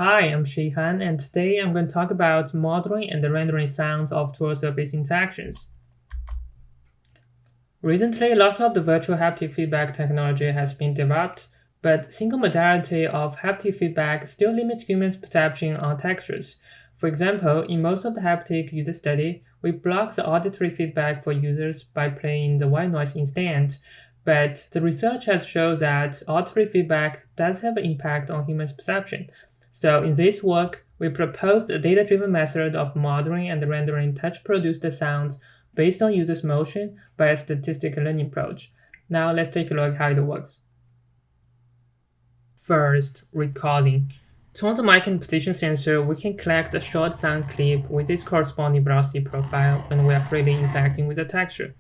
Hi, I'm Shihan, and today I'm going to talk about modeling and rendering sounds of tool-surface interactions. Recently, lots of the virtual haptic feedback technology has been developed, but single modality of haptic feedback still limits humans' perception on textures. For example, in most of the haptic user study, we block the auditory feedback for users by playing the white noise instead. But the research has shown that auditory feedback does have an impact on humans' perception. So in this work, we proposed a data-driven method of modeling and rendering touch-produced sounds based on users' motion by a statistical learning approach. Now let's take a look at how it works. First, recording. On the mic and position sensor, we can collect a short sound clip with its corresponding velocity profile when we are freely interacting with the texture.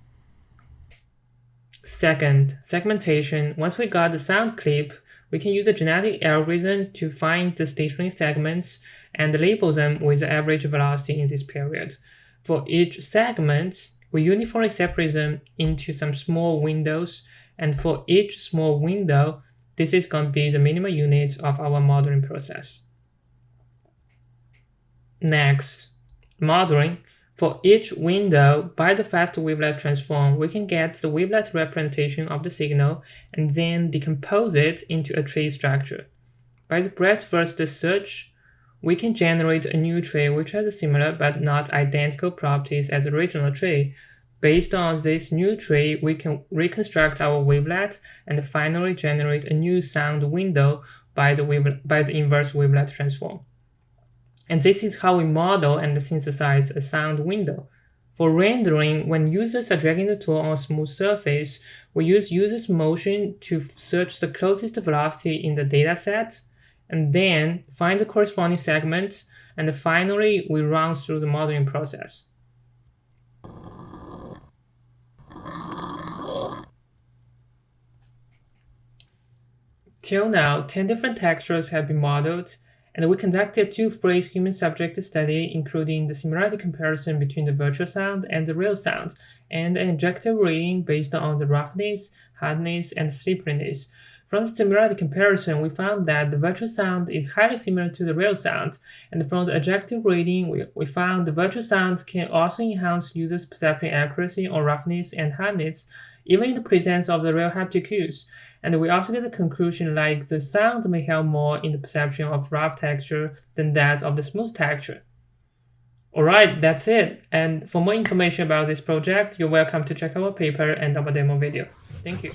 Second, segmentation. Once we got the sound clip, we can use a genetic algorithm to find the stationary segments and label them with the average velocity in this period. For each segment, we uniformly separate them into some small windows, and for each small window, this is going to be the minimum unit of our modeling process. Next, modeling. For each window, by the fast wavelet transform, we can get the wavelet representation of the signal and then decompose it into a tree structure. By the breadth-first search, we can generate a new tree which has similar but not identical properties as the original tree. Based on this new tree, we can reconstruct our wavelet and finally generate a new sound window by the inverse wavelet transform. And this is how we model and synthesize a sound window. For rendering, when users are dragging the tool on a smooth surface, we use users' motion to search the closest velocity in the dataset, and then find the corresponding segment, and finally we run through the modeling process. Till now, 10 different textures have been modeled, and we conducted 2 phase human-subject studies, including the similarity comparison between the virtual sound and the real sound, and an objective rating based on the roughness, hardness, and slipperiness. From the similarity comparison, we found that the virtual sound is highly similar to the real sound, and from the objective rating, we found the virtual sound can also enhance users' perception accuracy on roughness and hardness, even in the presence of the real haptic cues. And we also get the conclusion like the sound may help more in the perception of rough texture than that of the smooth texture. Alright, that's it. And for more information about this project, you're welcome to check our paper and our demo video. Thank you.